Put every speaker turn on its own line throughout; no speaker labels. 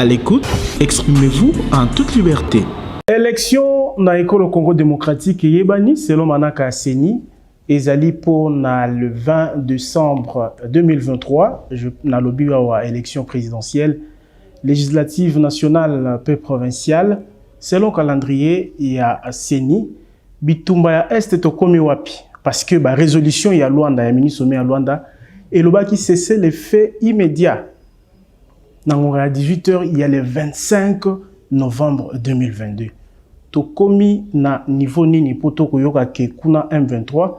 À l'écoute, exprimez-vous en toute liberté.
Élection dans l'école Congo démocratique Yebani, selon Manaka Seni, ezali pour le 20 décembre 2023, na lobby à élection présidentielle, législative nationale peu provinciale, selon calendrier il y a Seni, bitumba ya est to komi wapi parce que ba résolution ya Luanda ya ministre sommet à Luanda et le bas qui cessait les faits immédiats. À 18h, il y a le 25 novembre 2022. Tokomi na niveau nini poto koyoka ke kuna M23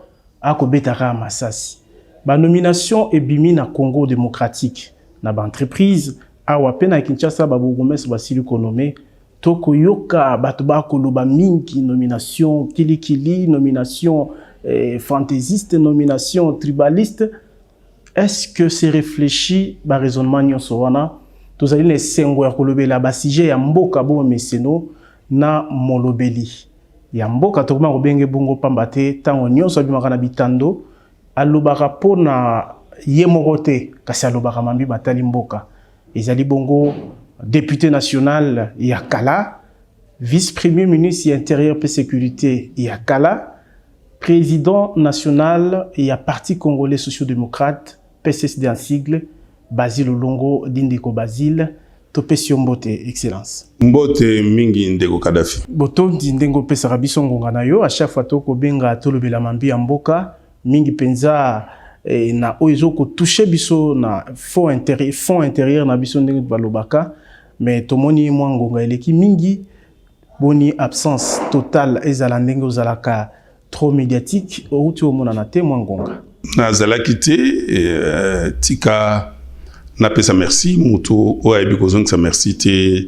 ako betaka masasi. Ba nomination ebimi na Congo démocratique na ba entreprise awape na Kinshasa ba bourgmestre basili konome toko yoka bato ba koloba mingi nomination kilikili nomination fantaisiste nomination tribaliste. Est-ce que c'est réfléchi ba raisonnement nyonso wana? Tous allez les sengo ya kolobela basije ya mboka bo meseno na molobeli ya mboka tokoma kobenge bongo pambate tango nyonso bimaka na bitando alobaka pona yemorote kasi alobaka mambi batali mboka ezali bongo député national ya kala vice-premier ministre ya intérieur et sécurité ya kala président national ya parti congolais social-démocrate PCSD en sigle Basile Longo Dindeko Basile Topesio Mbote excellence
Mbote mingi ndeko Kadhafi
boto ndindengo pesa rabiso ngonga na yo à chaque fois toko benga tolobela mambi ya mboka mingi penza na oizo ko toucher biso na fond intérieur na biso ndenge balobaka mais tomoni mwa ngonga eleki mingi boni absence totale ezala ndenge ozalaka trop médiatique outi omona na te mwa ngonga
na zalaki te tika na pesa merci muto o ayebi kozongi sa merci te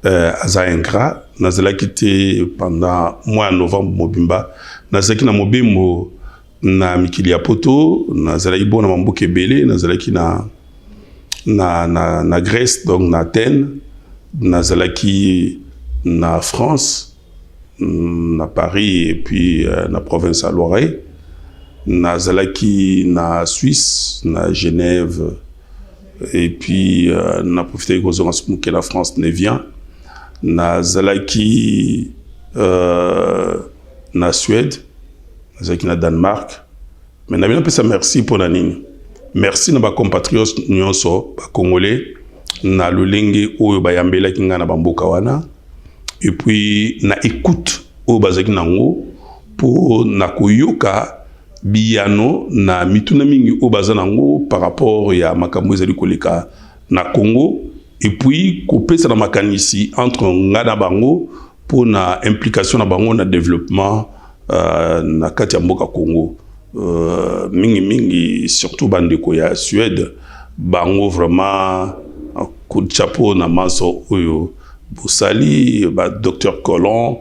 aza ingrat nazalaki te pendant mois novembre mobimba nazalaki na mobembo na mikili ya poto nazalaki bona mamboka ebele nazalaki na Grèce donc na Athènes nazalaki na France na Paris et puis na province à Loiret nazalaki na Suisse na Genève et puis na profité que la France ne vient nazalaki na Suède nazalaki na Danemark mais na bien pesa merci pour la nini merci na ba compatriotes nyonso ba congolais na lolenge oyo bayambela kinga na bamboka wana et puis na écoute oyo bazaki nango pour na koyoka biyano na mituna mingi obaza nango par rapport ya makambo ezali koleka na Congo et puis kopesa na makanisi entre ngana bango pour na implication na bango na développement na kati ya mboka Congo mingi surtout bandeko ya Suède bango vraiment coup de chapeau na maso oyo bosali ba docteur Colon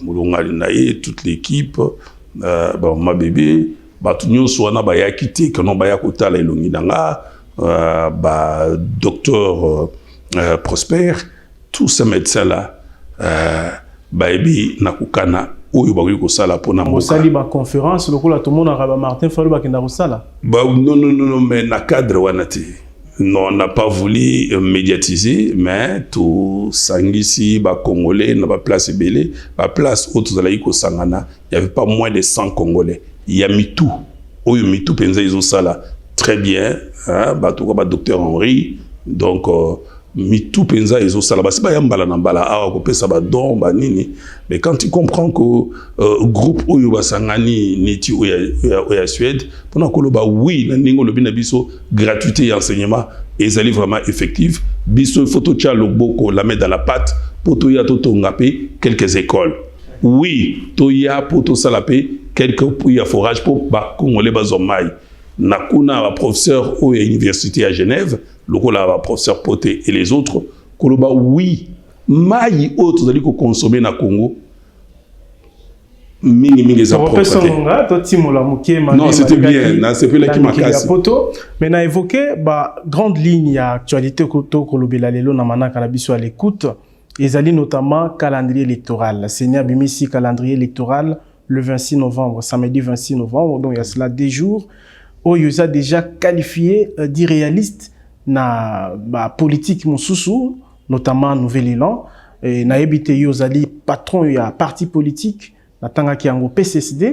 Moulongali naye toute l'équipe ma bébé batu nyonso wana bayaki te que non baya kotala elongi nanga docteur Prosper tous ces médecins là baebi nakukana oyo bakoki kosala pona mboka
osali ba conférence lokola to mona ba Martin Fayulu bakenda kosala
non mais na cadre wana te non, on n'a pas voulu médiatiser, mais tout sangisi, ba Congolais, na ba place belé, ba place autres alaïko sangana, il y avait pas moins de 100 Congolais. Il y a Mitou, oyo Mitou penza iso sala très bien, hein, ba tout ba docteur Henri, donc Mitou penza iso sala, ba c'est pas yambala nambala, ah ko pesa ba don ba nini, mais quand tu comprends que groupe oyo ba sangani neti oya Suède, pendant que ba oui, na ningo lobi na biso gratuité et enseignement et ça est vraiment effectif, biso photo tcha loboko la mettre dans la patte pour to ya to ngapé quelques écoles. Oui, to ya pour to salapé quelques puits à forage pour ba congolais bazomai. Nakuna ba professeur au université à Genève, lokola ba professeur Poté et les autres, koloba oui, mai autres dali ko consommer na Congo. Mingi za
non,
c'était bien, c'est plus là qui m'a cassé.
Mais na évoqué grande ligne ya actualité koto kolobela lelo na manaka na biso à l'écoute, ezali notamment calendrier électoral. Seigneur Bimisi calendrier électoral le 26 novembre, samedi 26 novembre, donc il y a cela des jours. Oyo a déjà qualifié d'irréaliste na ba politique mosusu notamment Nouvel Élan na ebite yozali patron ya parti politique na tanga ki yango PCSD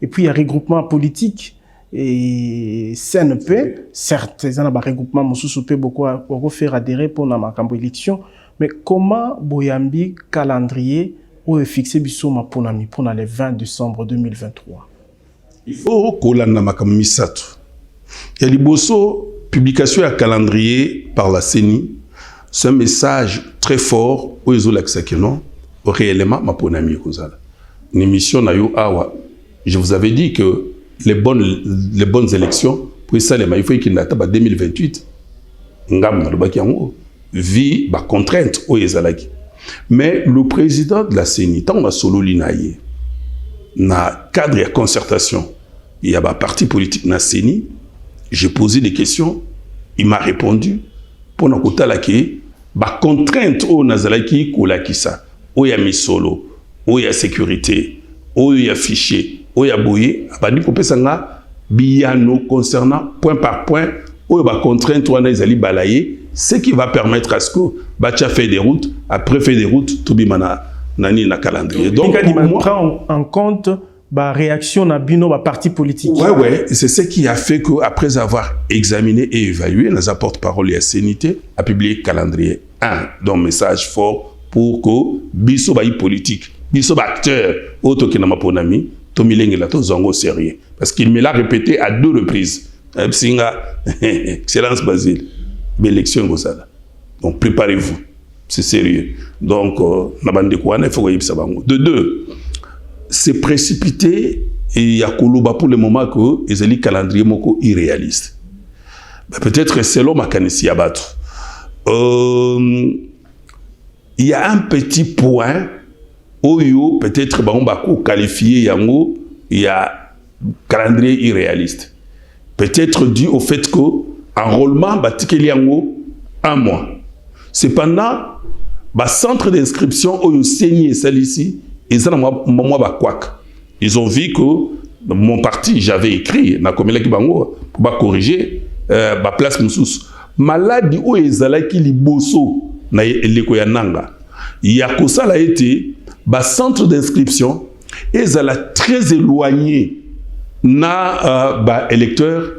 et puis il y a regroupement politique et CNP certes ils ont un regroupement mosusu pe beaucoup faire adhérer pour na makambo élection mais comment boyambi calendrier ou fixé biso ma pour le 20 décembre 2023
il faut kolanda makambo misato ya liboso publication ya calendrier par la CENI. C'est un message très fort aux Ezolaksa qui non réellement ma ponami kozala. Une émission na yo awa. Je vous avais dit que les bonnes élections pour ça les il faut qu'il n'attend pas 2028. Ngam na lobaki yango vie ba contrainte aux Ezalaki. Mais le président de la CENI tant on a solo linaye na cadre de concertation il y a ba parti politique na CENI. J'ai posé des questions, il m'a répondu pour na kotala ki ba contrainte au nazalaki kolakisa o ya misolo o ya sécurité o ya fichier o ya boye abandi kopesa nga biano concernant point par point o ba contrainte wana ezali balaye ce qui va permettre à ce que bacha fait des routes après fait des routes to bimana nani na calendrier
donc on prend en compte ba réaction na bino ba parti politique.
Ouais, c'est ce qui a fait que après avoir examiné et évalué, les porte-parole et Sénité a publié calendrier 1, donc message fort pour que biso ba politique, biso ba acteur auto ki na maponami, to milenge la to zongo sérieux parce qu'il me l'a répété à 2 reprises. Singa excellence Basile, l'élection gozala. Donc préparez-vous. C'est sérieux. Donc na bande ko wana il faut yebisa bango. De 2 c'est précipité et il y a Koloba pour le moment que les calendrier moko irréaliste. Peut-être selon ma kanisi abatu. Il y a un petit point où peut-être on va qualifier yango il y a calendrier irréaliste. Peut-être dû au fait que enrôlement batikeli yango 1 mois. Cependant, ba centre d'inscription au CENI et celle ici ils ont vu que mon parti, j'avais écrit, na komela ki bango, pour corriger, ba place moussous. Maladi ou ezalaki liboso na eleko ya nanga. Ya kosa la été, ba centre d'inscription, ezala très éloigné na ba électeur,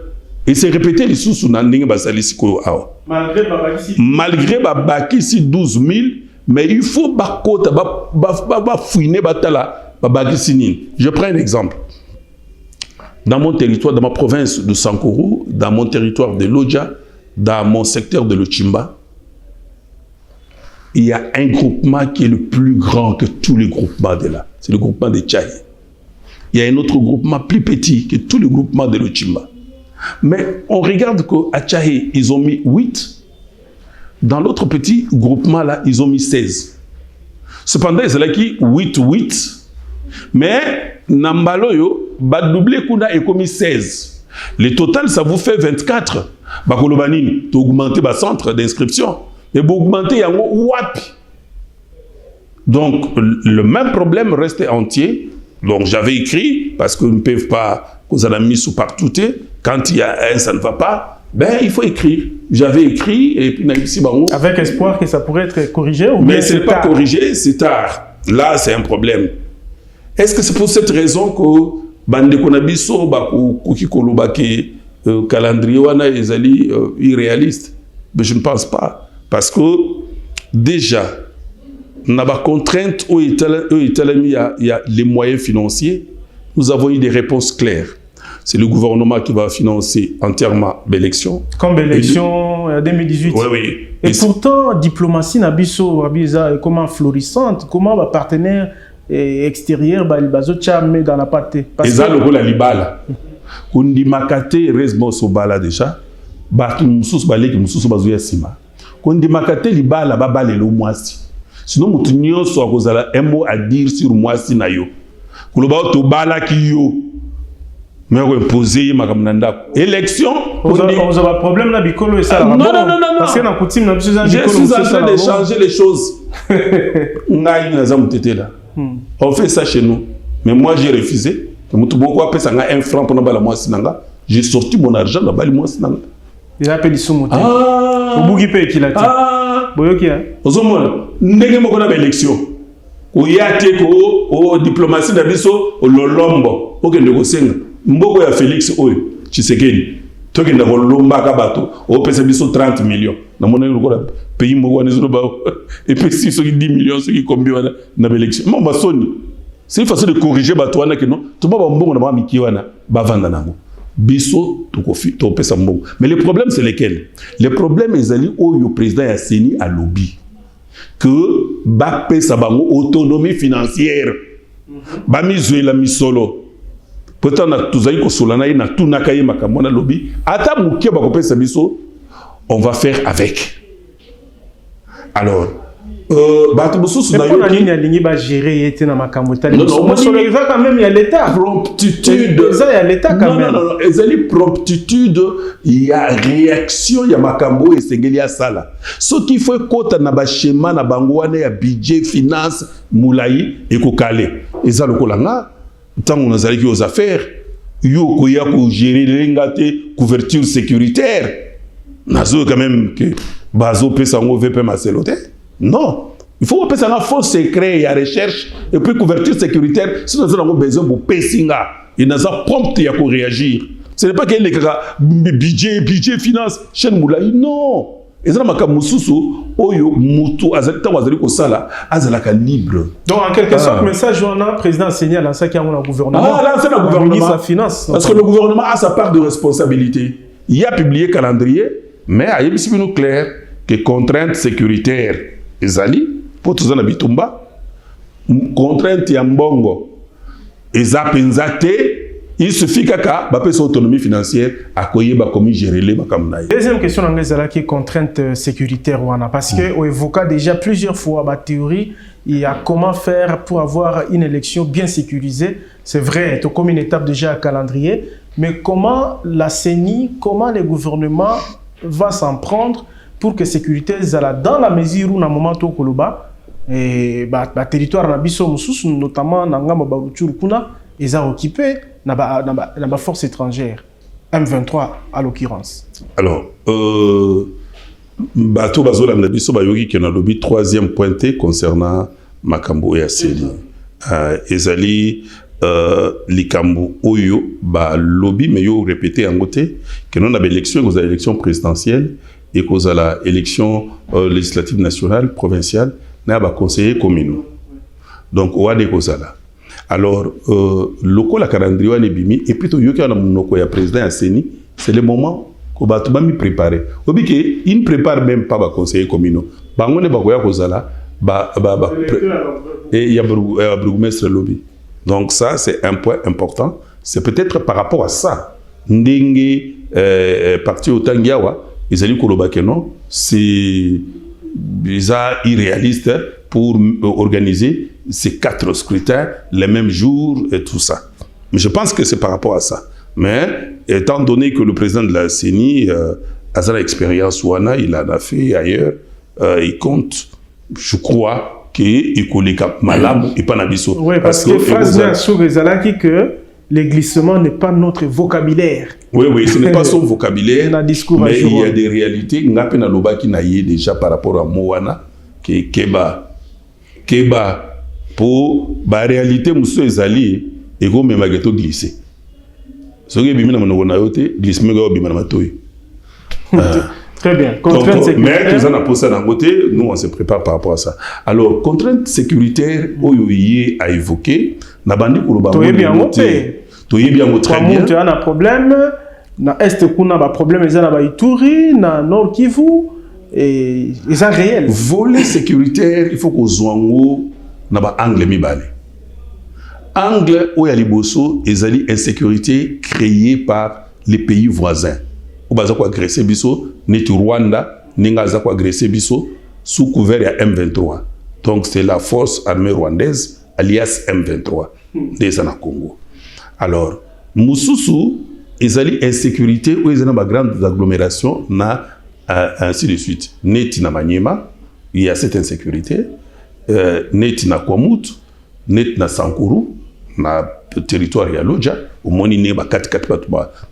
et c'est répété les sous na ndenge ba salisi ko awa. Malgré ba bakisi 12 000, mais il faut bakota ba fouiner batala ba bagisinin. Je prends un exemple. Dans mon territoire, dans ma province de Sankourou, dans mon territoire de Lodja, dans mon secteur de Lochimba, il y a un groupement qui est le plus grand que tous les groupements de là. C'est le groupement de Tchaï. Il y a un autre groupement plus petit que tous les groupements de Lochimba. Mais on regarde qu'à Tchaï, ils ont mis 8. Dans l'autre petit groupement là, ils ont mis 16. Cependant, c'est là qui 8. Mais Nambaloyo, ba doublé kuna et commis 16. Le total, ça vous fait 24. Ba kolobanini, tu augmentes ba centre d'inscription. Et vous augmentez yango wapi. Donc, le même problème reste entier. Donc, j'avais écrit, parce qu'ils ne peuvent pas, qu'on a mis sous partout, quand il y a un, ça ne va pas. Ben, il faut écrire. J'avais écrit et puis
avec espoir que ça pourrait être corrigé ou
mais c'est pas corrigé, c'est tard. Là, c'est un problème. Est-ce que c'est pour cette raison que bande konabiso ba kuki kolobaki calendrier wana ezali irréaliste? Mais je ne pense pas parce que déjà on a ba contrainte où il y a les moyens financiers. Nous avons eu des réponses claires. C'est le gouvernement qui va financer entièrement l'élection.
Comme l'élection 2018.
Oui.
Et pourtant, diplomatie nabiso est comment florissante, comment va partenaire extérieur mais dans la partie.
Et ça le rôle à libala. Kundi makate resmo sobala déjà. Batu mususu baleki mususu bazuya sima. Kundi makate libala babale lo mwasi. Sinon mutu nyonso akozala un mot à dire sur mwasi na yo. Kuloba to bala ki yo. Mais on imposer élection.
On a un problème là, Bicolo et ça.
Non.
Parce que dans coutume, je suis
en train de changer les choses. On fait ça chez nous. Mais moi, j'ai refusé. Un franc pour la mois. J'ai sorti mon argent dans le mois.
Il a appelé Soumouté.
Ah,
Obugi pe kilati. Boyoki hein.
Ozomona ndenge moko na élection. Oyate ko o diplomatie na biso o lolombo. Okende ko senga. Mboko ya Félix oyo Tshisekedi. Tokenda ko lomba ka bato o pesa biso 30 millions. Na mona lokola pays moko na zolo ba. Et puis si soki 10 millions soki combien na élection. Mo basoni. C'est une façon de corriger bato wana que non. Tout ba mbongo na ba miki wana ba vanda nango. Biso to pesa mbongo. Mais le problème c'est lequel? Le problème ezali oyo président ya Seni a lobby que ba pesa bango autonomie financière. Ba mizuela misolo. Pourtant na tuzali ko solana na tunaka ye makambo na lobby. Ata muke ba ko pesa biso, on va faire avec. Alors bato bosusu na
yo qui alingi ba gérer était na makambo tali. Non, il va quand même il y a l'état.
Promptitude.
Ça il y a l'état quand même.
Non, ezali promptitude, il y a réaction, il y a makambo et sengeli ya sala. Ce qu'il faut kota na ba schéma na bango wana ya budget finance moulayi et ko calé. Eza lokolanga tant on azali ki aux affaires, yo ko ya ko gérer l'engate couverture sécuritaire. Nazo quand même que bazo pesa ngo VP maselote. Non, il faut que ça faut secret, il y a recherche et puis couverture sécuritaire. Si nous avons besoin de pessinga, il n'a pas prompt à réagir. Ce n'est pas qu'il y a budget, finance, chaîne moulaï. Non. Et ça, c'est mususu oyo mutu azalita wazali ko sala azalaka libre.
Donc en quelque sorte message on a président Seni a lancé qu'il y a un gouvernement.
Lancé le gouvernement
sa finance.
Parce que le gouvernement a sa part de responsabilité. Il a publié calendrier, mais il y a bien clair que contraintes sécuritaires ezali pour tous en bitumba contrainte ya mbongo eza penzate il suffit kaka ba pesa autonomie financière akoyeba comme gérer les makamna.
Deuxième question dans les qui contrainte sécuritaire wana parce que on évoqua déjà plusieurs fois la théorie il y a comment faire pour avoir une élection bien sécurisée. C'est vrai, c'est comme une étape déjà à calendrier, mais comment la CENI, comment le gouvernement va s'en prendre pour que sécurité zala dans la mesure où na moment to koloba et ba territoire na biso mususu notamment na ngamba ba Rutshuru kuna eza occupé na ba force étrangère M23 à l'occurrence.
Alors bato bazola na biso ba yoki ke na lobby troisième pointé concernant makambo ya Seni ezali likambo oyo ba lobby mais yo répéter en côté que non na élection aux élections présidentielles et cause à la élection législative nationale, provinciale, n'a pas conseiller communaux. Donc, on a des causes là. Alors, le la calendrier est bimi et puis il y a un président à Seni, c'est le moment qu'on va tout préparer. Il ne prépare même pas les conseillers communaux. On ne va cause là, et il y a un bourgmestre lobby. Donc ça, c'est un point important. C'est peut-être par rapport à ça. Ndenge parti au Tangiawa, ils allaient koloba que non, c'est bizarre, irréaliste pour organiser ces 4 scrutins les mêmes jours et tout ça. Mais je pense que c'est par rapport à ça. Mais étant donné que le président de la CENI a l'expérience ouana, il en a fait ailleurs, il compte, je crois, qu'il connaît Malam et pas Nabiso.
Oui, parce que phrase bien sur Rezalaki que le glissement n'est pas notre vocabulaire.
Oui, ce n'est pas son vocabulaire, mais il y a des réalités. Ngape na loba ki na yé déjà par rapport à Moana, qui Keba, pour la réalité, Mousso Ezali, et go me mageto glisser. Ce qui est bien, glissement
Très bien.
Mais tout ça n'a pas ça d'un côté, nous on se prépare par rapport à ça. Alors, contrainte sécuritaire, Oyoye a évoqué, n'a pas dit que
le bien monté.
Très bien.
Tu as un problème, na est kuna ba problème ils na ba Ituri, na Nord Kivu et ils sont réels.
Volet sécuritaire, il faut qu'on zwango na ba angle mibale. Angle où ya liboso, ezali insécurité créée par les pays voisins. Ou baza ko agresser biso, ni Rwanda, ni ngaza ko agresser biso sous couvert ya M23. Donc c'est la force armée rwandaise alias M23 des na Congo. Alors, Moussousou, ils ont insécurité où ils ont des grandes agglomérations, ainsi de suite. Neti na Maniema, il y a cette insécurité. Neti na Kwamut, Neti na Sankuru, na territoire ya Lodja, au Monine, ba 4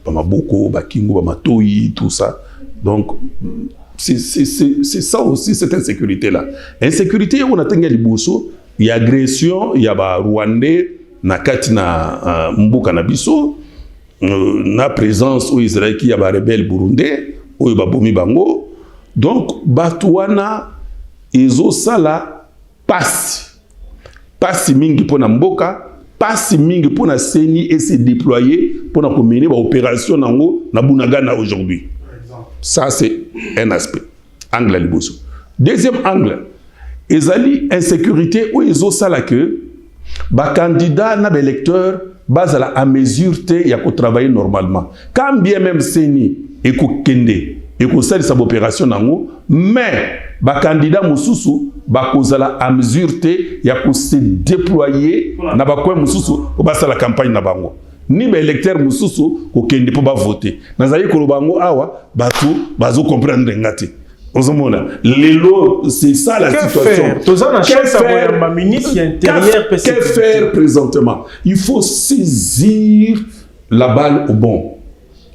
Bamaboko, ba Kingo, ba Matoyi, tout ça. Donc, c'est ça aussi, cette insécurité-là. Insécurité, on a tenu liboso, il y a agression, il y a Rwandais, na kati na mbuka na biso, na présence au Israël qui y a ba rebelle burundais, ou ba bomi bango. Donc, batouana, ezo sala passe mingi pona mboka, passe mingi pona seni et se déployer pour mener ba opération nango na Bunagana aujourd'hui. Ça, c'est un aspect. Angle liboso. Deuxième angle, ezali insécurité ou ezo sala que ba candidat na électeur base à mesure te ya ko travailler normalement. Quand bien même seni et ko kende et ko sali sa opération nango, mais ba candidat mususu ba kozala à mesure te ya ko se déployer na ba ko mususu ko ba sala campagne na bango. Ni ba électeur mususu ko kende po ba voter. Nazali ko bango awa batu bazo comprendre ngati. C'est ça la situation. Que faire présentement? Il faut saisir la balle au bon.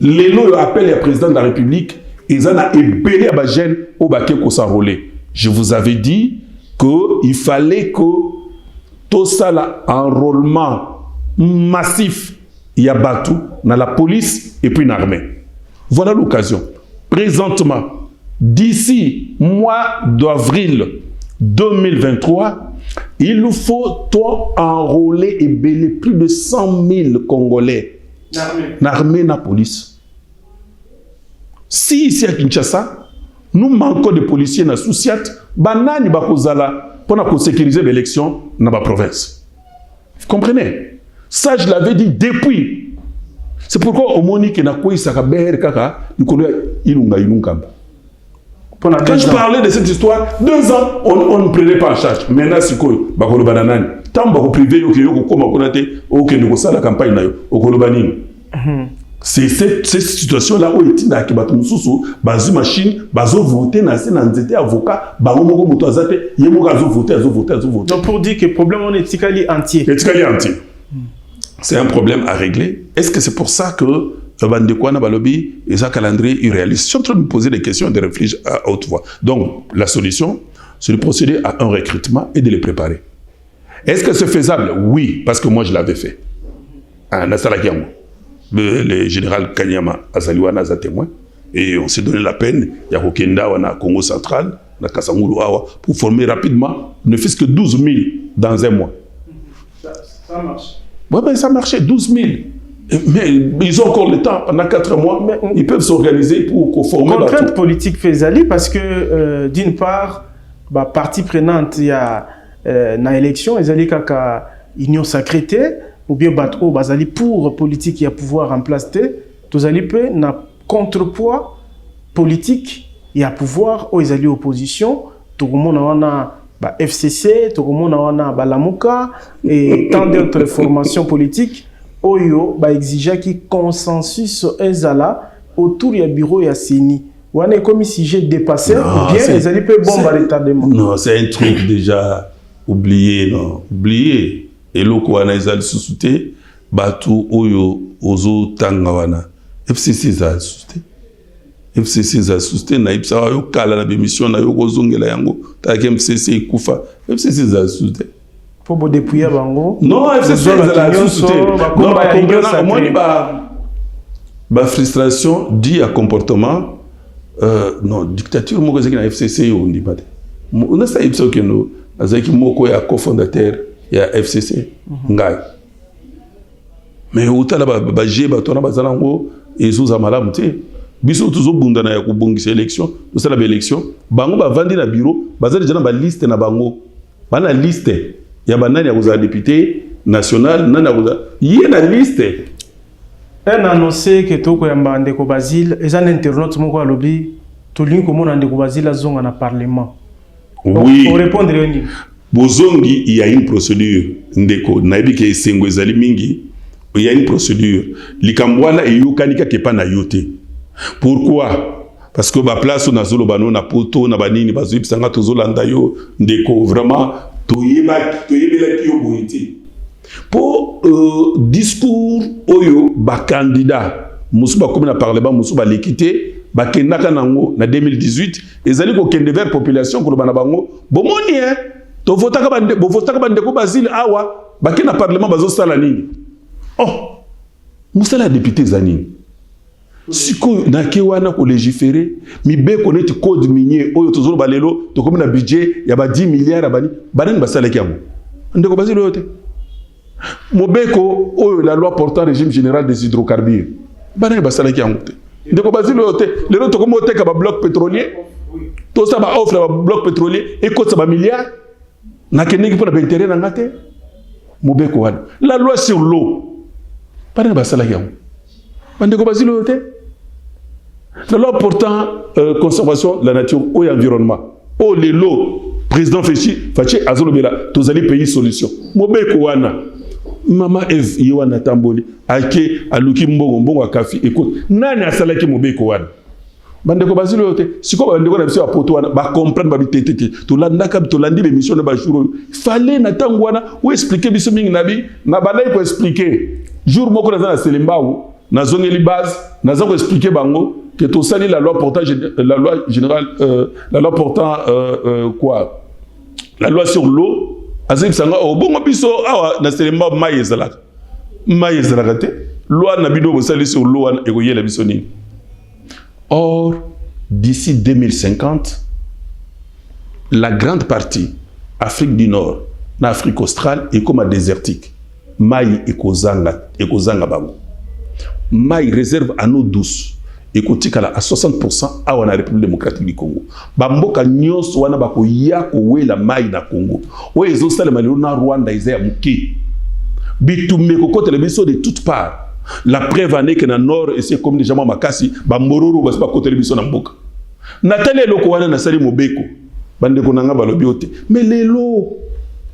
L'élo appelle le président de la République et ça a ébélé à Bajen au baquet qu'on s'enrôler. Je vous avais dit qu'il fallait que tout ça, l'enrôlement massif, il y a battu dans la police et puis dans l'armée. Voilà l'occasion. Présentement, d'ici mois d'avril 2023, il nous faut enrôler et béler plus de 100 000 Congolais dans l'armée et dans la police. Si ici à Kinshasa, nous manquons de policiers dans la Soussiat, banani bakozala pour sécuriser l'élection dans la province. Vous comprenez? Ça, je l'avais dit depuis. C'est pourquoi au Monique n'a pas eu sa kabere kaka, nous connaissons Ilunga Ilunkamba. Quand je parlais de cette histoire, 2 ans, on ne prenait pas en charge. Maintenant, c'est quoi? Bakolo bananani. Tant que privé, la campagne, c'est cette situation-là où il y a des machines, bazo voter, des avocats,
donc pour dire que le problème on est ticali entier.
C'est un problème à régler. Est-ce que c'est pour ça que Bandekwana Balobi et un calendrier irréaliste? Je suis en train de me poser des questions et de réfléchir à haute voix. Donc, la solution, c'est de procéder à un recrutement et de les préparer. Est-ce que c'est faisable? Oui, parce que moi, je l'avais fait. Le général Kanyama Azaliwana a témoin. Et on s'est donné la peine, il y a Rokenda, on a Congo central, on a Kasangulu Awa, pour former rapidement, ne fût-ce que 12 000 dans un mois.
Ça marche.
Oui, ben ça marchait, 12 000. Mais ils ont encore le temps, pendant 4 mois, mais ils peuvent s'organiser pour former.
Contrainte politique faisali parce que d'une part, partie prenante, il y a dans l'élection, ils allaient kaka union sacrée ou bien battre bazali pour politique, il y a pouvoir en place tous allez peu na contrepoids politique, il y a pouvoir ou ils allaient opposition, tout le monde a FCC, tout le monde a Lamuka et tant d'autres formations politiques. Oyo exigeait qui consensus ezala autour du bureau ya Seni. Ou est comme si j'ai dépassé ou bien les alliés peuvent bomber retardement.
Non, c'est un truc déjà oublié, non, oublié. Et l'autre wana ezali susute batu oyo ozo tangawana. FCC za susute. FCC za susute na ipsa yo kala na bémission na yo kozongela yango. Ta FCC ikufa. FCC za susute.
Pour dépouiller bango.
Non, FCC za susute. Non, ba frustration dit à comportement non dictature moko zeki na FCC yo ndi bade. On a ça ipso keno azaki moko ya cofondateur ya FCC ngai. Mais utala ba jeba tona bazana ngo ezuza malamu te. Biso tuzo bunda na ya kubongisa élection, to sala ba élection, bango ba vandi na bureau, bazali jana ba liste na bango. Bana liste ya banani ya kuza député national nana kuza yena liste.
Un annoncé que toko ya Ndeko Basile, et un internaute moko alobi, to link ko mona Ndeko Basile azonga na parlement.
Oui.
Pour répondre yoni.
Bozongi, il y a une procédure. Ndeko naibi ke sengo ezali mingi, il y a une procédure. Likambwana e yokanika ke pa na yote. Pourquoi? Parce que ma place na zolo bano na poto na banini bazui pisanga tozolanda yo Ndeko vraiment toyeba ki yo boyiti. Pour discours oyo ba candidat musuba comme na parlement musuba l'équité bakendaka nango na 2018 ezali ko kende vers population ko bana bango bomoni to votaka bande ko Basile awa bakena parlement bazo sala nini oh musala député zanini siko na ke wana ko légiférer mi be connaître code minier oyo tozolo balelo to comme na budget ya ba 10 milliards abani banani basala kiamo ndeko Basile yote mobeko oyo la loi portant régime général des hydrocarbures banani basala kiamo ndeko Basile yote lelo to comme oteka ba bloc pétrolier to ça ba offre ba bloc pétrolier et ko ça ba milliards na keneki pour la intérêt na ngate mobeko wana la loi sur l'eau banani basala kiamo bandeko Basile yote la loi portant conservation de la nature et environnement. Oh, les lots, président Fachi Azolobela, tous allez payer solution. Mobeko wana, Mama Eve Yoana Tamboli, Ake, Aluki Mbongo, Akafi, écoute, Nani Asalaki Mobeko wana. Bandeko Basile yote, si quoi bandeko na biso apoto wana, ba comprendre ba bitete, to landa kab to landi l'émission na ba jour. Fallait na tango wana, ou expliquer biso mingi nabi, na balai pour expliquer. Jour moko na Selembao, na zongeli base, na zango expliquer bango. Que tout ça la loi portant la loi générale la loi portant quoi la loi sur l'eau azib sanga o bongo biso awa na selema maïzalaka te loi na bido bo sali sur l'eau e ko yela biso nini. Or d'ici 2050 la grande partie Afrique du Nord na Afrique australe est comme désertique mai e kozanga bango mai réserve à eau douce écoutez à 60% à la République démocratique du Congo. Bamboka nyonso wana bako ya ko la mai na Congo. O ezo sala maliro na Rwanda izaya muki. Bitumé ko ko télévision de toutes parts. La preuve année que na nord et c'est comme déjà makasi ba mororo ba ko télévision na mboka. Nathalie loko wana na sali mobeko. Bande ko nanga balobi ote. Mais lelo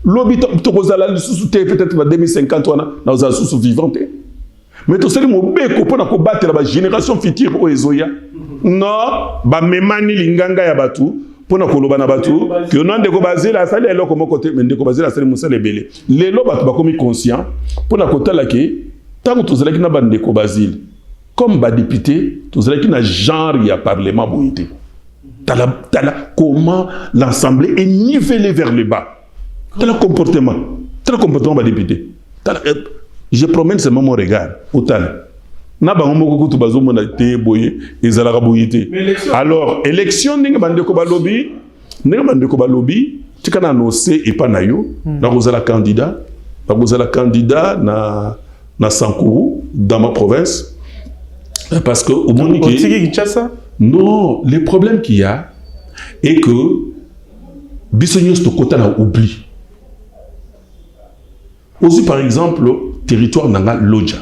lobi to ko zala sous peut-être ba 2050 wana na za sous vivante. Mais tout ça, mobeko pour na combattre la génération future au ezoya. Non, ba memani linganga ya batu pour na koloba na batu que non de ko Basile la sali elo comme côté mais de ko Basile la sali musala belé. Lelo batu ba komi conscient pour na kota la ke tant que tozala ki na bande ko Basile comme ba député tozala ki na genre ya parlement boité. Tala comment l'assemblée est nivelée vers le bas. Tala comportement ba député. Je promène seulement mon regard. Autant. Na bango moko kutu bazo mona te boye ezalaka boyité. Alors élection ninga bandeko balobi, tikana annoncé et pas nayo, na kozala candidat na Sankourou dans ma province parce que au Monique non, le problème qu'il y a est que bisognos to kota na oubli. Aussi par exemple territoire nanga Lodja.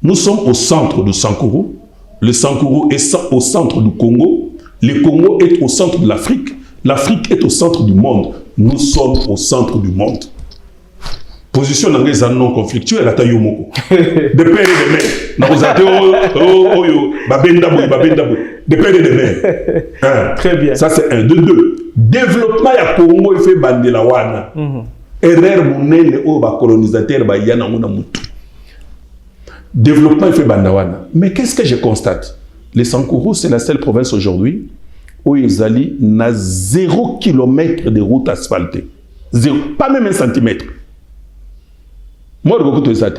Nous sommes au centre de Sankourou. Le Sankourou est au centre du Congo. Le Congo est au centre de l'Afrique. L'Afrique est au centre du monde. Nous sommes au centre du monde. Position nanga non conflictuelle à Tayomoko. De père et de mère. Nakosate babenda boy. De père et de mère.
Très bien.
Ça c'est un. De deux. Développement ya Congo fait bandela wana. Erreur monene o ba colonisateur ba yana mona mutu. Développement fait bandawana. Mais qu'est-ce que je constate? Les Sankourou, c'est la seule province aujourd'hui où ils allaient na 0 km de route asphaltée. Zéro, pas même 1 centimètre. Moi, je vais vous dire.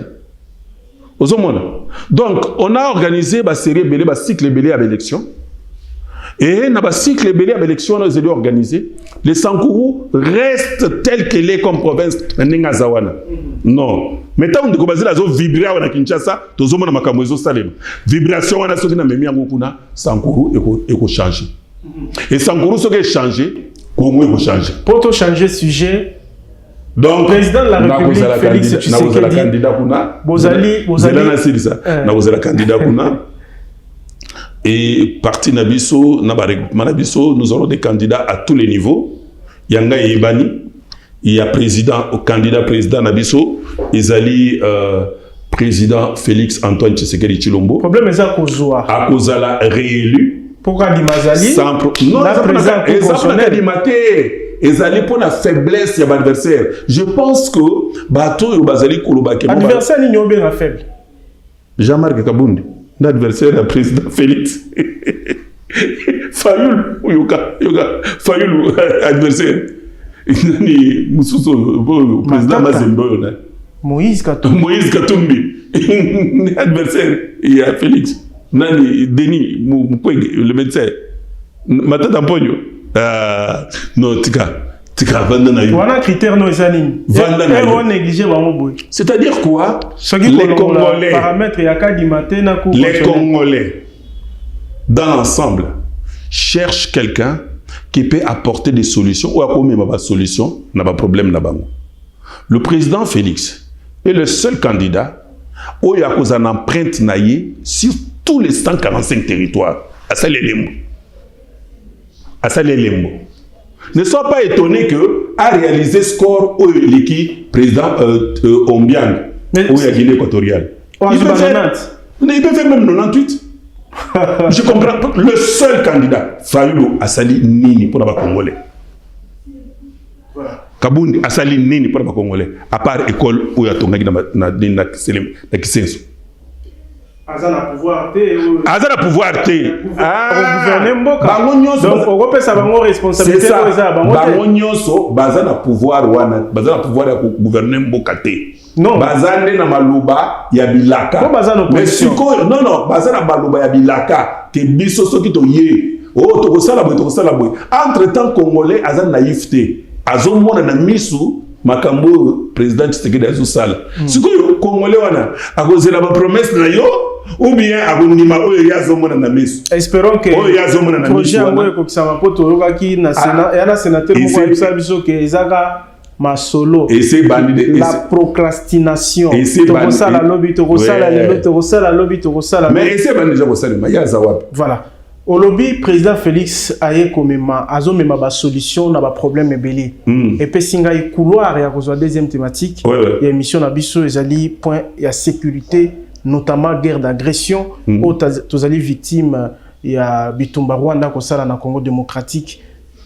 Donc, on a organisé une série de cycle belé à l'élection. Et dans le cycle belé à l'élection, on a organisé. Les Sankourou restent tels qu'elle est comme province de Nengazawana. Non. Mais tant que vous avez vibré à Kinshasa, tout le monde a fait vibration, on a sauté dans le même Sankourou et changer. Et Sankourou, ce qui a changé, Congo a changé.
Pour tout changer sujet,
donc,
le président de la République, Félix Tshisekedi,
et parti Nabiso, nous aurons des candidats à tous les niveaux. Yanga et Ibani, il y a candidat président Nabiso, Izali président Félix Antoine Tshisekedi Chilombo.
Le problème est à Kozouar.
À Kozala réélu.
Pourquoi Dimazali?
Non, Ezali pour la faiblesse de l'adversaire. Je pense que Bato et Bazali Kouloubake.
L'adversaire n'est pas faible.
Jean-Marc Kabound, l'adversaire du président Félix. Fayoul Fayoul adversaire ni mususu président Mazembe
Moïse
Katumbi adversaire il y a Félix nani Denis Mukwege le médecin Matata Mponyo non tika vanda na yo
wana critère no ezalini
vanda na yo
négliger bango boy
c'est-à-dire quoi
les Congolais paramètres ya kadi matena ku
les Congolais dans l'ensemble cherchent quelqu'un qui peut apporter des solutions ou apporter des solutions n'a pas problème na bango. Le président Félix est le seul candidat où il y a une empreinte naïe sur tous les 145 territoires à ça les lembo. Ne sois pas étonné que a réalisé score où l'équipe président Ombiang où il y a Guinée équatoriale. Il peut faire même 98. Je comprends. Le seul candidat, Fayoulou Asali Nini pour les Congolais. Kabundi Asali Nini pour les Congolais. À part école où il y a Tonga na Kisenso.
Azana pouvoir
te.
Gouverner mboka.
Donc
on repère ça bango responsabilité
pour ça. Bango nyonso bazana pouvoir wana, bazana pouvoir ya gouverner mboka te. Non. Bazane na maluba ya bilaka. Mais siko non bazana maluba ya bilaka ke biso soki to ye. Oh to kosala boy. Entre-temps congolais azana naïf te. Azomona na misu makambo président Tshisekedi azosala. Siko congolais wana akozela ba promesse na yo. Ou bien abonima oyo yazomona na misu.
Espérons que projet ngoye ko kisama poto yokaki na sénat ya na sénateur mo kwa biso ke ezaka masolo.
Et c'est bandit
la procrastination. To sala lobby to sala lelo to sala lobby to sala.
Mais c'est bandit déjà ko sala ma ya zawap.
Voilà. Au lobby président Félix aye komema azomema ba solution na ba problème ebele. Et pe singa couloir ya kozwa deuxième thématique. Ya émission na biso ezali point ya sécurité notamment guerre d'agression où tous les victimes il y a Bitumba Rwanda kosala na Congo démocratique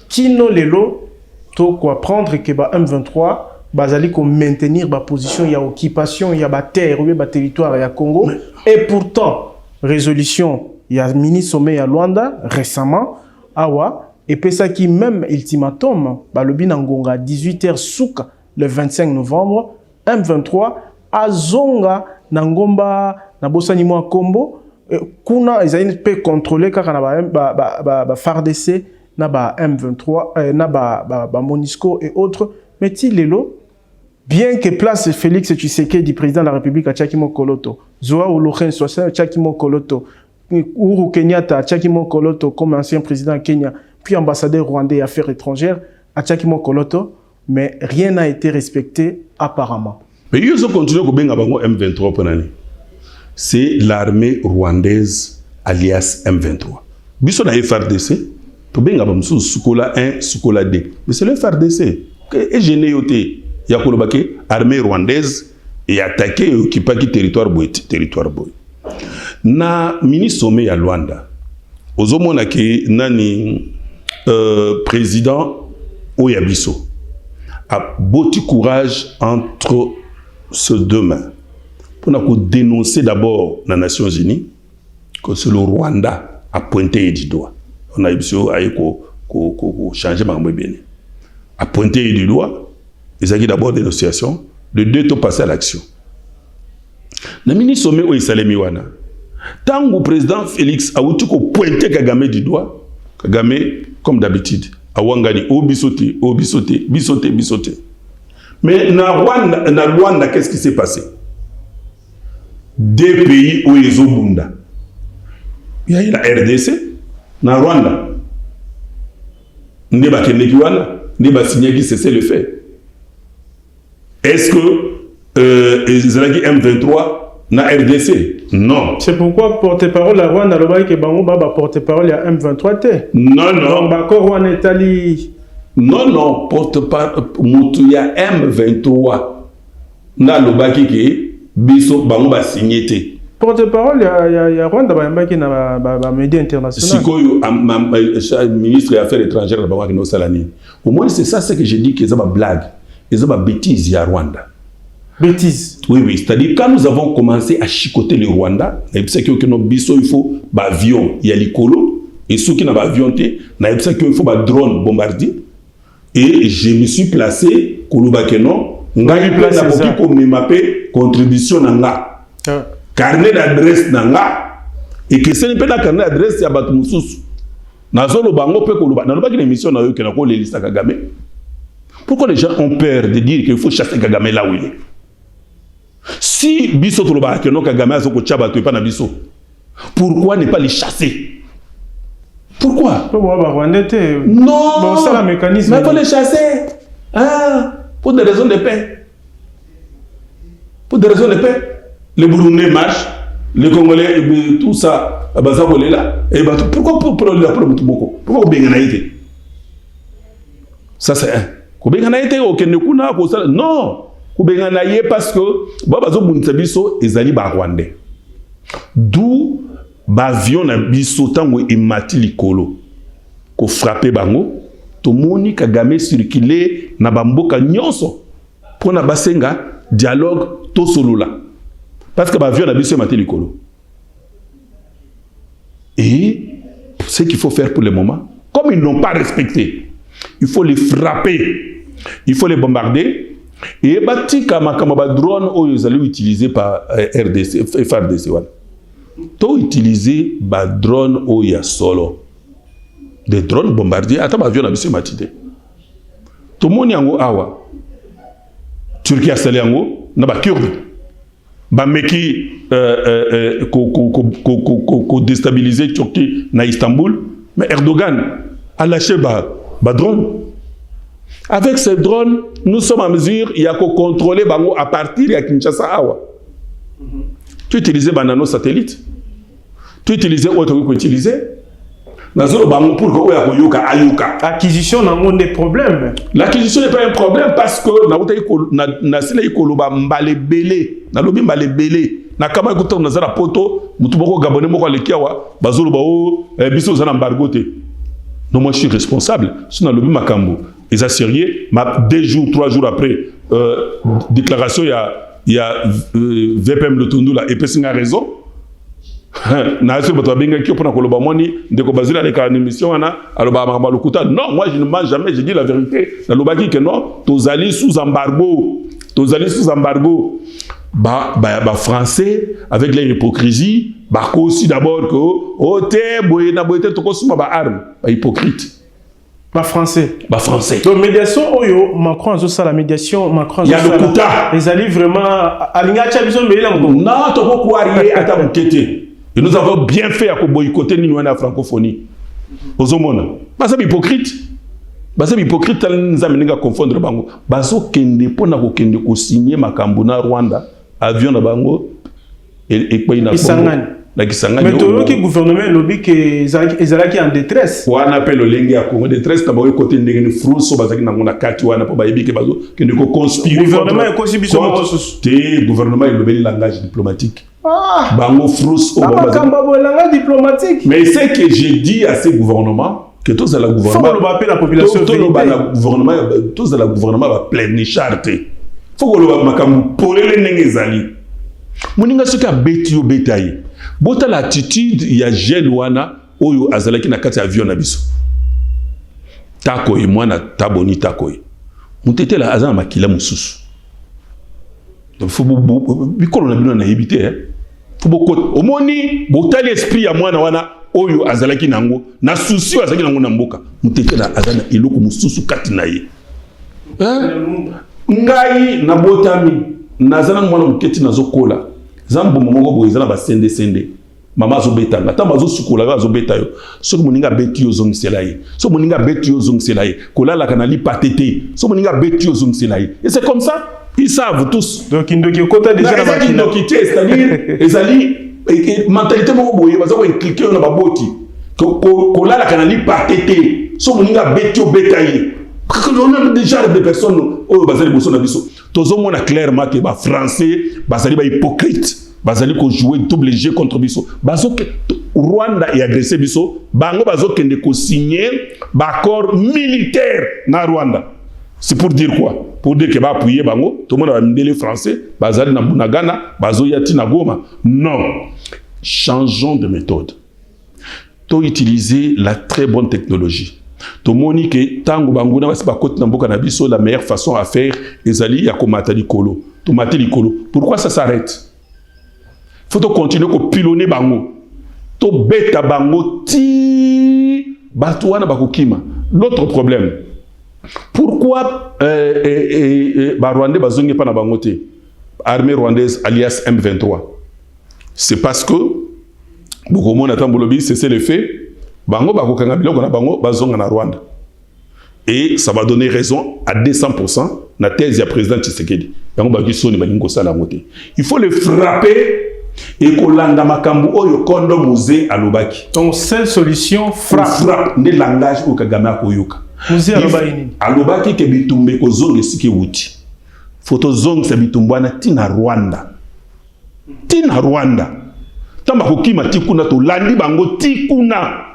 kino lelo to quoi prendre que ba M23 bazali ko maintenir ba position il y a occupation il y a ba terre ou ba territoire ya Congo et pourtant résolution il y a mini sommet à Luanda récemment awa et puis ça qui même ultimatum ba lobi na ngonga 18h souka le 25 novembre M23 azonga na ngomba na bosani mwa kombo kuna ezali pe contrôler kaka na ba FARDC na ba M23 na ba MONUSCO et autres mais ti lelo bien que place Félix Tshisekedi président de la République à Tchakimo Koloto Zoa Olorenso à Tchakimo Koloto Uhuru Kenyatta à Tchakimo Koloto comme ancien président Kenya puis ambassadeur rwandais affaires étrangères à Tchakimo Koloto mais rien n'a été respecté apparemment.
Mais ils ont continué à benga bango M23 pour l'année. C'est l'armée rwandaise alias M23. Biso na FARDC, to benga bamsu Sukola 1, Sukola 2. Mais c'est le FARDC. Et gêné yoté, ya kolobake armée rwandaise et attaqué occupaki territoire boy. Na mini sommet ya Luanda. Ozomona ke nani président Oyabiso a beaucoup courage entre ces deux mains pour nous dénoncer d'abord dans les Nations Unies que c'est le Rwanda a pointé du doigt. On a eu changé ma bien. A pointé du doigt, ils ont d'abord des négociations, de deux to passer à l'action. Le ministre sommet où il s'est mis wana. Tant que le président Félix a pointé Kagame du doigt, Kagame comme d'habitude a wangani bisoté. Mais dans Rwanda, qu'est-ce qui s'est passé? Deux pays où ils ont bunda. Il y a la RDC, dans Rwanda. N'est-ce pas signé qui cessait le fait? Est-ce que Israël M23 na RDC? Non.
C'est pourquoi porte-parole à Rwanda, le bail que Bango Baba porte-parole à M23 T.
Non.
Donc, Bako Rwanda Italie.
Non, porte-parole Moutuya M23. Na le bail qui biso Bango ba signé té.
Porte-parole, il y a Rwanda qui na ba média international.
Sikoyo, ministre des Affaires étrangères de Bango Salani. Au moins, c'est ça ce que j'ai dit, que c'est une blague. C'est une bêtise, il y a Rwanda.
Bêtise.
Oui. C'est-à-dire, quand nous avons commencé à chicoter le Rwanda, il faut avion, il y a l'Ikolo, et ceux qui n'ont pas avion, na yebisa qu'il faut ba drone bombardier et je me suis placé koloba keno ngai place na koki ko memape contribution na nga carnet d'adresse na nga et que ce n'est pas la carnet d'adresse ya batu mususu nazolo bango pe koloba na loba ki émission na yo ke na ko lelisa Kagame. Pourquoi les gens ont peur de dire qu'il faut chasser Kagame là où il est? Si biso toloba ke no Kagame azoko tchaba to pa na biso, pourquoi ne pas les chasser? Pourquoi? Non,
c'est la mécanisme.
Mais il faut les chasser. Ah, pour des raisons de paix. Pour des raisons de paix. Les Burundais marchent, les Congolais, tout ça, là. Et pourquoi pour le Pourquoi vous benganaïté? Ça c'est un. Vous benganaïté au Kenekuna, non. Vous benganaïté parce que Babazo Buntabiso et Zali Barwandais. D'où bavion na biso tango imati likolo ko frapper bango to moni Kagame circuler na bamboka nyonso pour na basenga dialogue to solola parce que bavion na biso imati likolo. Et ce qu'il faut faire pour le moment, comme ils n'ont pas respecté, il faut les frapper, il faut les bombarder et batika makamba drone oyo zali utilisé par RDC FARDC wala. To utiliser ba drone o ya solo des drones bombardiers ata ba avion na biso matide to moni yango awa Turquie a salé yango na ba kurde ba meki ko déstabiliser Turquie na Istanbul mais Erdogan a lâché ba drone. Avec ces drones nous sommes en mesure il y a ko contrôler bango à partir de Kinshasa awa. Tu utilises banano satellite. Tu utilises autre que utiliser.
Acquisition n'a pas de problème.
L'acquisition n'est pas un problème parce que na sila ikoloba mbale belé, na lobi mbale belé. Na kama ikuta na zara poto, mutu boko gabonais moko alekiawa, bazolo ba o biso za embargo te. Non moi je suis responsable. Si na lobi makambo, ils a sérieux, 2 jours, 3 jours après déclaration il y a VPM le Tundu là et puis c'est une raison na ce bato benga ki opona koloba moni ndeko bazila le ka émission ana aloba malukuta. Non, moi je ne mens jamais, je dis la vérité. Na lobaki que non, tozali sous embargo ba français avec leur hypocrisie ba aussi d'abord que ote boyena boyete to kosuma ba arme ba hypocrite.
Ba français.
Donc
médiation oyo Macron azo ça la médiation Macron
il y a le quota.
Les alliés vraiment alinga chabiso mbeli la mko.
Non, to ko kwarié ata mukete. Et nous avons bien fait à boycotter ni la francophonie. Ozomona. Ba ça hypocrite. Ba ça hypocrite nous amener à confondre bango. Ba so kende pona ko kende ko signer makambo na Rwanda avion na bango et quoi ina
mais tout le gouvernement lobby que ezalaki en détresse.
On appelle le lengue à Congo détresse d'abord côté ndenge frou so bazaki na ngona kati wana po ba yebike bazo kende ko conspirer.
Gouvernement est conspiration mosusu.
Te gouvernement il le langage diplomatique. Bango frou so
langage diplomatique.
Mais c'est que j'ai dit à ces gouvernements que tous à la gouvernement
faut la population
tous à la gouvernement va pleine charte. Faut que le makambu polele ndenge zali. Moninga soka betio betaye. Bota l'attitude il y a jeune wana oyo azalaki na kati avion na biso. Tako e mwana taboni tako e. Mutete la azana makila mususu. Donc faut bikolo na bino na yebite hein. Faut boko omoni botali esprit ya mwana wana oyo azalaki nango na souci azalaki nango na mboka. Mutete la azana eloko mususu kati na ye. Hein? Ngai na botami nazana mwana muketi nazokola. Zambo momoko boyezana ba sende mama zo betanga tamba zo sukola zo betayo so moninga beti yo zongsela ye so moninga beti yo zongsela ye kolala kanali patete so moninga beti yo zongsela ye et c'est comme ça ils savent tous
donc indoki kota déjà
la machine c'est-à-dire ezali mentalité moko boye baza ko impliquer na baboti kolala kanali patete so moninga beti yo betaye on a déjà des personnes oh bazali boso na biso tozo mona clairement que ba français bazali ba hypocrite bazali ko jouer double jeu contre biso bazo que Rwanda est agressé biso bango bazo kende ko signer ba accord militaire na Rwanda. C'est pour dire quoi? Pour dire que ba appuyer bango tout le monde va ndele français bazali na Bunagana bazo yati na Goma. Non, changeons de méthode. to utiliser la très bonne technologie. To moni que tango banguna basi bakoti na mboka na biso, la meilleure façon à faire ezali ya komata likolo. To mate likolo. Pourquoi ça s'arrête? Faut to continuer ko pilonner bango. To beta bango ti batuana bakokima. L'autre problème. Pourquoi Rwandais bazongi pa na bango te? Armée rwandaise alias M23. C'est parce que beaucoup de monde c'est le fait. Bango bakokanga biloko na bango bazonga na Rwanda. Et ça va donner raison à 200% na thèse du président Tshisekedi. Bango bakisoni baningo sala ngote. Il faut le frapper et kolanda makambu oyo kondo musée alobaki.
Donc seule solution frappe
ne langage au Kagame akoyoka.
Musée alobaki nini?
Alobaki ke bitumbe ko zonge siki wuti. Photo zonge sa bitumbwana tina Rwanda. Tina Rwanda. Tamba kokima tikuna to landi bango tikuna.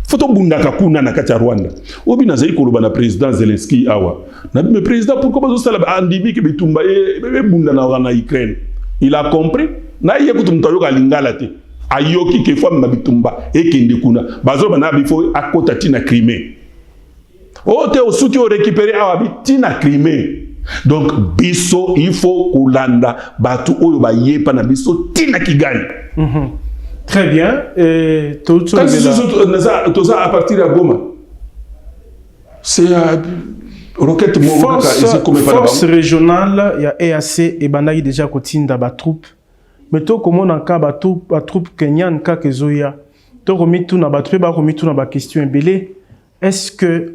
Photo bundaka kuna na kati ya Rwanda. Obi nazali koloba na président Zelensky awa. Na me président pourquoi bazo sala andimi ke bitumba e bunda na Ukraine. Il a compris. Na ye kutumta yoka lingala te. Ayoki ke fwa mabitumba e kende kuna. Bazo bana bifo akota tina Crimée. O te osuki o récupérer awa bi tina Crimée. Donc biso il faut kolanda batu oyo ba yepa na biso tina Kigali.
Très bien.
Tout ça à partir de Goma. C'est roquette
force régionale, il y a EAC et Bandaï déjà kotinda ba troupe. Mais to comment on ka ba troupe kenyan ka kezoya. To komitu na ba troupe ba komitu na ba question belé. Est-ce que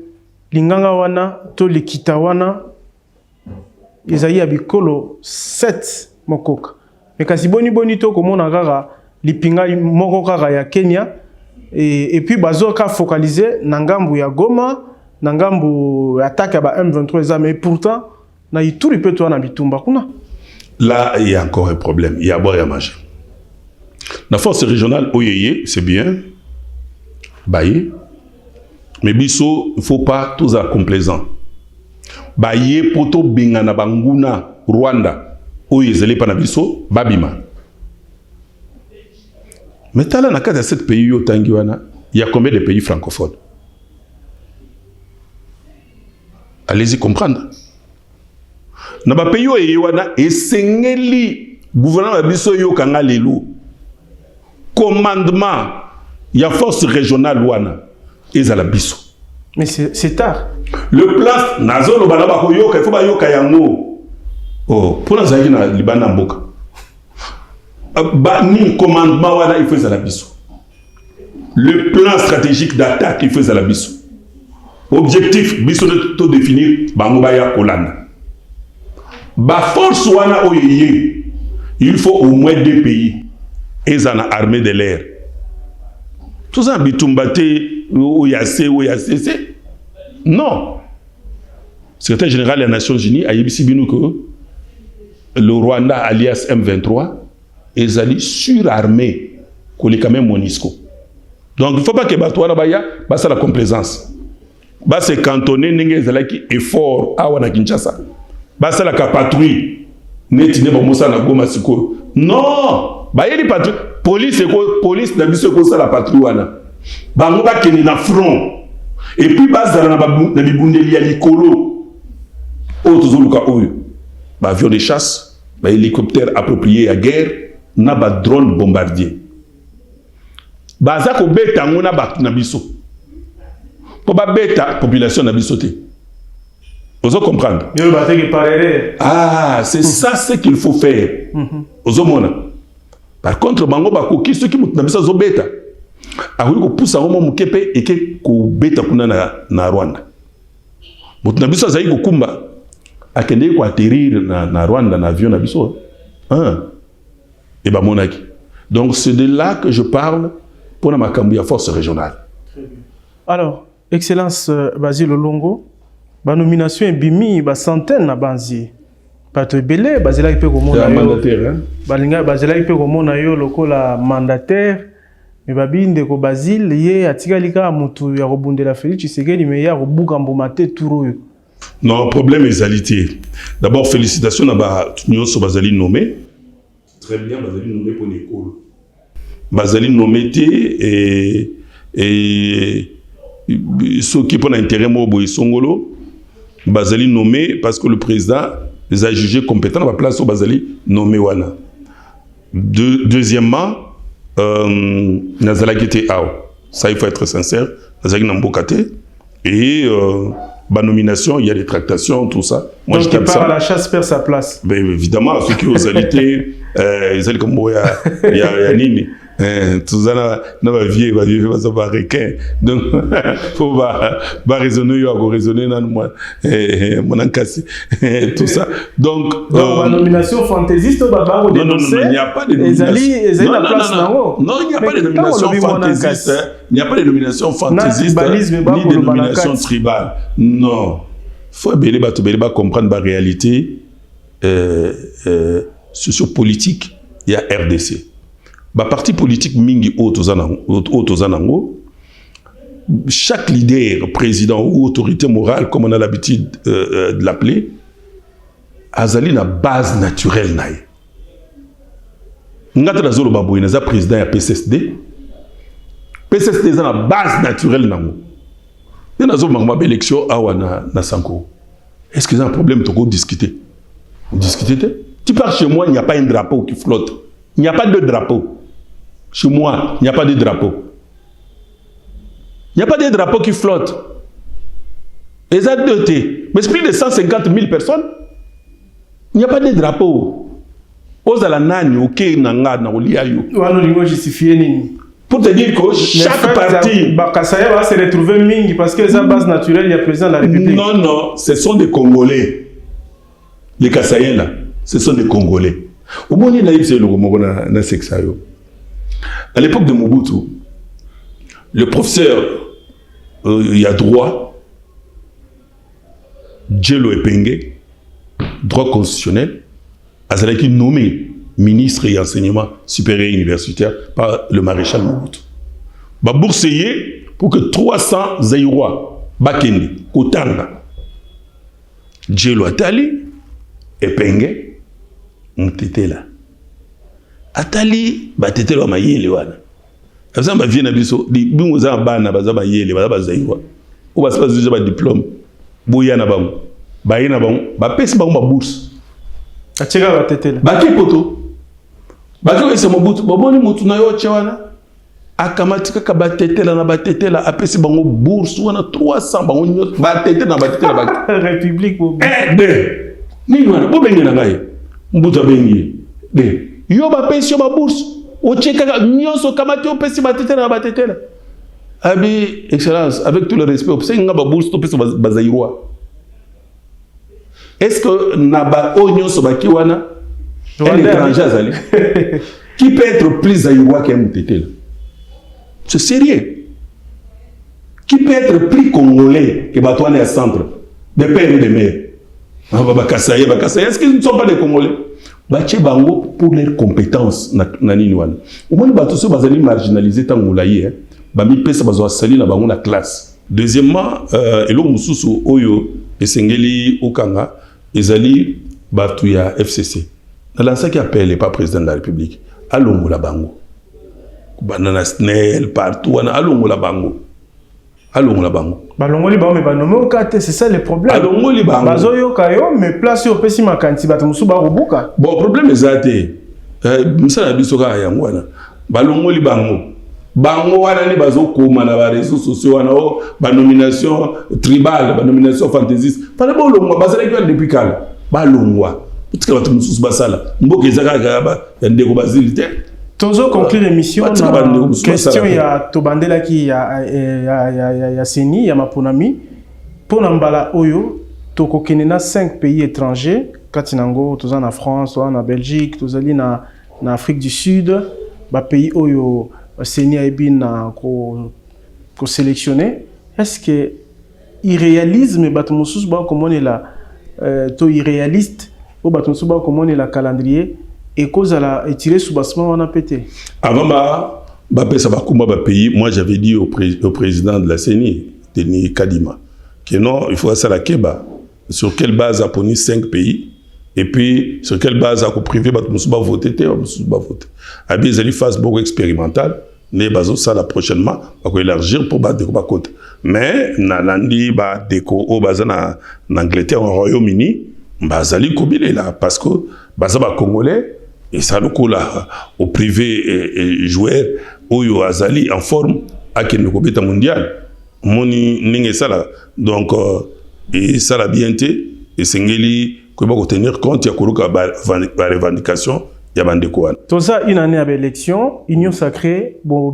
linganga wana to likita wana ezali abikolo 7 mokoka. Mais kasi boni to comment on kaka lipinga moko kaka ya Kenya et puis bazo ka focaliser na ngambu ya Goma, na ngambu attaque ba M23 mais pourtant na ituri pe to na bitumba kuna.
Là il y a encore un problème, il y a boire et à manger. La force régionale oyeye, c'est bien. Baye. Mais biso, il faut pas tous à complaisant. Baye poto bengana banguna Rwanda. Oyezele pa na biso babima. Mais dans le cas de 7 pays, il y a combien de pays francophones? Allez-y comprendre. Dans les pays où il y a le gouvernement de commandement, il y a force régionale et la biso.
Mais c'est tard.
Le plan, il faut que oh, pour nous, il y a Liban Mboka. Ni commandement wala il fait à la biso. Le plan stratégique d'attaque il fait à la biso. Objectif biso de définir bangobaya kolanda. Ba force wana oyeye. Il faut au moins 2 pays et ça na armée de l'air. Tout ça bitumbate oyase. Non. Secrétaire général des Nations Unies a yebisi binu que le Rwanda alias M23 ils allaient surarmés qu'on est quand même Monisco. Donc il ne faut pas que Batouana Baya basse la complaisance. Basse cantonné n'engage la qui effort à wana Kinshasa. Basse la patrouille. Netine ba Moussa na Goma siko. Non, Baya di patrouille. Police na biso ko ça la patrouille wana. Bango ba keni na front. Et puis basse na bibundeli ya likolo. O tozoluka oyo. Ba avion de chasse, ba hélicoptère approprié à guerre. Na ba drone bombardier. Baza ko beta ngona ba na biso. Po ba beta population na biso te. Vous comprendre? Ah, c'est ça ce qu'il faut faire. Vous mona. Par contre bango ba ko kiso ki mutu na biso zo beta. A ko poussa ngo mukepe eke ko beta kuna na Rwanda. Mutu na biso za ko kumba akende ko atterrir na Rwanda na avion na biso. Et ben monaki. Donc c'est de là que je parle pour la Makambouya force régionale.
Alors, Excellence Basile Olongo, la nomination est bimi, ba centaine na banzi. Pato belé, Basile ipe ko mona yo.
Mandataire hein.
Balinga Basile ipe ko mona yo lokola mandataire. Mais babinde ko Basile ye atikalika mutu ya robundela Félix Tshisekedi mais ya robuka mbomate turo yo.
Non, problème est alité. D'abord félicitations à ba nyonso bazali nommé. Très bien, Bazali nommé pour l'école. Bazali nommé et ceux qui ont intérêt Mobo Songolo, Bazali nommé parce que le président les a jugés compétents à la place où Bazali nommé Wana. Deuxièmement, Nazala qui était out. Ça, il faut être sincère. Nazala qui n'a pas été. Et la nomination, il y a des tractations, tout ça.
Moi, donc, il part à la chasse, perd sa place.
Ben, évidemment, ceux qui ontalité, ils ont comme il y a Nini. Tout ça, va vivre un requin. Donc, il faut raisonner, raisonner dans mon encassé. Tout ça. Donc,
la nomination fantaisiste,
non, il n'y a pas de nomination. Non, il n'y a pas de nomination fantaisiste. Il n'y a pas de nomination fantaisiste ni de nomination tribale. Non. Il faut comprendre la réalité sociopolitique. Il y a RDC. Ba parti politique mingi autozanango, chaque leader, président ou autorité morale, comme on a l'habitude de l'appeler, azali na base naturelle naïe. Ngata na zolo baboui na président ya PSSD. PSSD na base naturelle nango. Il y a une élection à Sanko. Est-ce qu'il y a un problème de discuter? Discuter? Tu pars chez moi, il n'y a pas un drapeau qui flotte. Il n'y a pas de drapeau. Chez moi, il n'y a pas de drapeau. Il n'y a pas de drapeau qui flotte. Et ça doté. Mais c'est plus de 150 000 personnes. Il n'y a pas de drapeau. Oza nani ok nanga na oliayo. Pour te dire que chaque parti
Bakasaya va se retrouver mingi parce que sa base naturelle il y a président de la République.
Non non, ce sont des Congolais. Les Kasaïens là, ce sont des Congolais. Au moins il a eu ce logo na sexayo. À l'époque de Mobutu, le professeur il y a droit Djelo Epenge, droit constitutionnel, Azalaki nommé ministre et enseignement supérieur universitaire par le maréchal Mobutu. Ba boursier pour que 300 Zaïrois Bakende, Kotanga, Djelo Atali, Epenge, Mtete là. Atali, Batete là, ma yele wana. Afin ba vie na biso, di bingoza bana baza ba yele, baza ba Zaïrois. Ou ba pas déjà ba diplôme. Boya na bango. Ba yena bango, ba pesi bango ba bourse.
Atira Batete là.
Ba ki poto. Ba ki ese Mobutu, boboni mutu na yo chewana. Akamatika ka Batete là na Batete là, apesi bango bourse wana 300 bango nyot. Batete na Batete là ba.
République Bobi.
De. Ni wana bo bengi na ngai. Mbuta bengi. De. Yo ba pesi yo ba bourse. O cheka nyonso kamati o pesi Batete na Batete là. Abi excellence avec tout le respect, o pesi nga ba bourse to pesi ba Zaïrois. Est-ce que Naba Onyoso Bakiwana, un étranger azali, qui peut être plus Zaïrois qu'un Moutété? C'est sérieux. Qui peut être plus congolais que Batouane à centre, de père et de mère? Est-ce qu'ils ne sont pas des Congolais? Baché Bango pour leurs compétences. Au moins, Batousso Bazali marginalisé tant Moulaye, Bami Pesa Bazoa Sali na Bango la classe. Deuxièmement, Elo Moussousou Oyo et Sengeli Okanga. Ezali Batouya FCC. Dans l'ancien qui appelle pas président de la République, allons la bango. Banana Snell, partout, allons la bango. Allons la bango.
Balongo li bango, mais banomé au kate, c'est ça le problème.
Allons li bango.
Bazoyo kayo, mais place au pessi makanti, batamusu barubuka.
Bon, problème est zate. Moussa Nabisoka Yangwana. Balongo li bango. Bango wana ni bazo koma na ba réseaux sociaux wana o ba nomination tribale, ba nomination fantaisiste. Fala ba longwa bazala ki depuis kala. Ba longwa. Putika batu mususu basala. Mboka ezaka kaba ya ndeko bazilite.
Tozo conclure l'émission na question ya tobandela ki ya Seni ya maponami pour nambala oyo toko kenena 5 pays étrangers katinango toza na France, toza na Belgique, tozali na Afrique du Sud, ba pays oyo Seni Aibin ko sélectionné. Est-ce que irréalisme batumusus ba comment est la to irréaliste au batumusus ba comment est la calendrier et cause à la étirer sous bassement on a pété.
Avant ba pesa ba kuma ba pays, moi j'avais dit au président de la CENI, Denis Kadima, que non, il faut ça la Keba. Sur quelle base a poni 5 pays et puis sur quelle base a privé batumusus ba voter, batumusus ba voter. Abi zali phase beaucoup expérimentale. ne bazo ça la prochainement pour élargir pour battre des côté mais na landi ba déco au bazana en Angleterre au Royaume-Uni bazali kobile là parce que baza ba congolais et ça le coup là au privé et joueur oyo azali en forme à ken ko beta mondial moni ninge ça là donc et ça la bienté et sengeli ko ba tenir compte ya kuruka ba revendication.
Tout ça, une année avec l'élection, Union Sacrée, bon,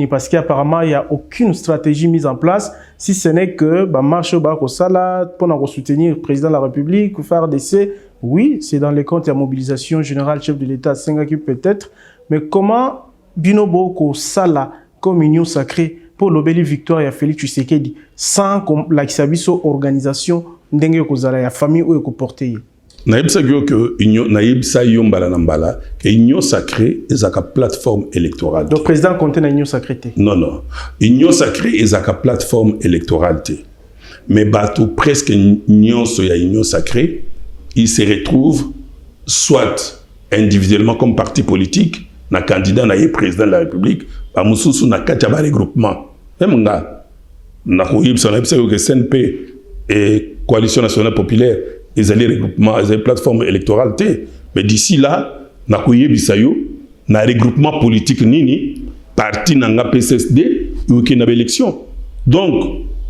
parce qu'apparemment, il n'y a aucune stratégie mise en place, si ce n'est que, marche au Sala, pour soutenir le président de la République, ou faire d'essai. Oui, c'est dans les comptes, il y a mobilisation générale, chef de l'État, Singaki peut-être, mais comment Binobo ko Sala, comme Union Sacrée, pour l'obéli victoire, il y a Félix Tshisekedi, sans la Kisabiso organisation, ndenge ko Zala, il y a famille ou ko porté.
Naïbsa que union naïbsa yombala nambala que union sacrée est à plateforme électorale.
Donc président compte na union sacrée.
Non. Union sacrée est à plateforme électorale. Mais bateau presque union soya union sacrée, il se retrouve soit individuellement comme parti politique, na candidat na président de la République, ba mususu na kataba regroupement. Même na koyibsa naïbsa que CNP et Coalition nationale populaire ils allaient regroupement, ils allaient plateforme électorale. Mais d'ici là, na koye bisayo, na regroupement politique nini, parti nanga PSSD, ou qui n'a élection. Donc,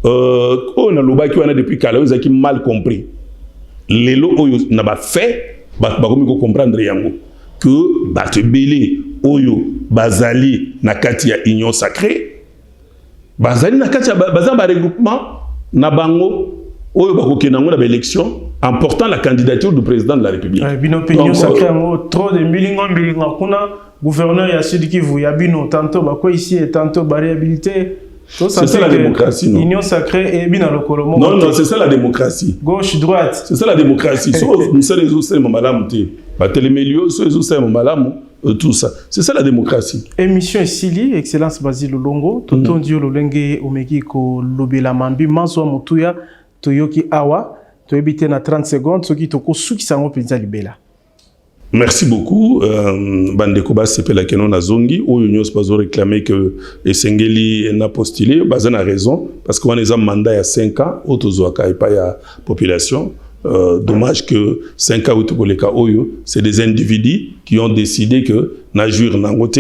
on a l'oba qui on a depuis qu'à ils ont mal compris. Les lots n'a pas fait, bah comme il comprendre yango que batebele oyo bazali na katia union sacrée, bazali na katia bazali ba regroupement na bango oyo bakokena ngo na élection. En portant la candidature du président de la République.
Bino opinion sacrée, trop de bilingo kuna gouverneur ya Sud Kivu ya bino tantôt bako ici et tantôt variabilité.
C'est ça la démocratie, non?
Union sacrée et bina lokolo.
Non, c'est ça la démocratie.
Gauche droite.
C'est ça la démocratie. Nous sommes les autres mamalamu te. Ba télémélios, les autres mamalamu tout ça. C'est ça la démocratie.
Émission Sili, excellence Basile Longo, tonton dio lolenge omeki ko lobela mambi manso mutuya toyoki awa. Tu habites dans 30 secondes, ce qui te coûte, qui s'en va libéla.
Merci beaucoup. Bandeko ba sepe la kenon na zongi ou union spazo réclamer que Esengeli n'a postulé, bazan a raison parce qu'on a un mandat il y a 5 ans autozoaka et pas ya population. Dommage que 5 ans autokoleka oyo, c'est des individus qui ont décidé que na jouir na ngote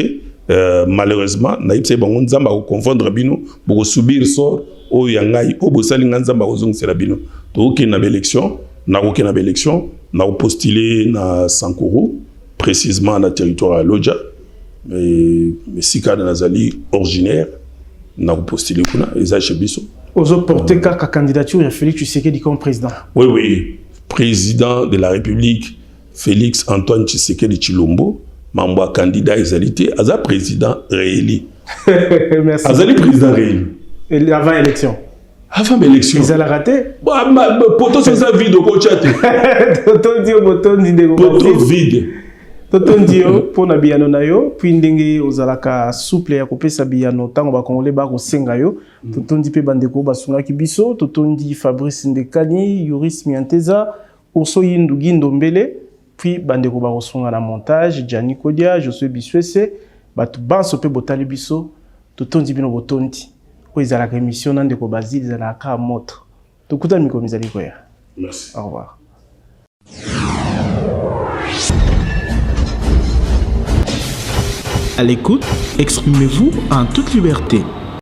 malheureusement na ipse bango nzamba ko confondre bino pour subir sort o yangai o bosali nzamba ko zong sera bino. Donc, il y a une élection, on a postulé na Sankuru, précisément dans le territoire de Lodja. Mais si on est originaire, on a postulé pour les Achebiso.
Vous avez porté la candidature de Félix Tshisekedi comme président?
Oui. Président de la République, Félix Antoine Tshisekedi Tshilombo, membre candidat égalité, Aza président réélu.
Merci.
Aza président réélu.
Avant l'élection.
Avant l'élection.
Ils ont raté.
Poto c'est ça vide au coachate. Poto vide.
Tonton Dio pour na biano na yo puis ndenge ozalaka souple ya kopesa biano tango ba congolais ba ko senga yo tonton di pe bandeko basunga kibiso tonton di Fabrice Ndekani Yoris Mianteza Urso Yindu Gindombele puis bandeko ba kosunga na montage Gianni Kodia Josué Biswese batu banso pe botali biso tonton di bino botondi ko ezalaka émission na ndeko Basile ezalaka motre tokuta miko mizali ko ya.
Merci.
Au revoir.
À l'écoute, exprimez-vous en toute liberté.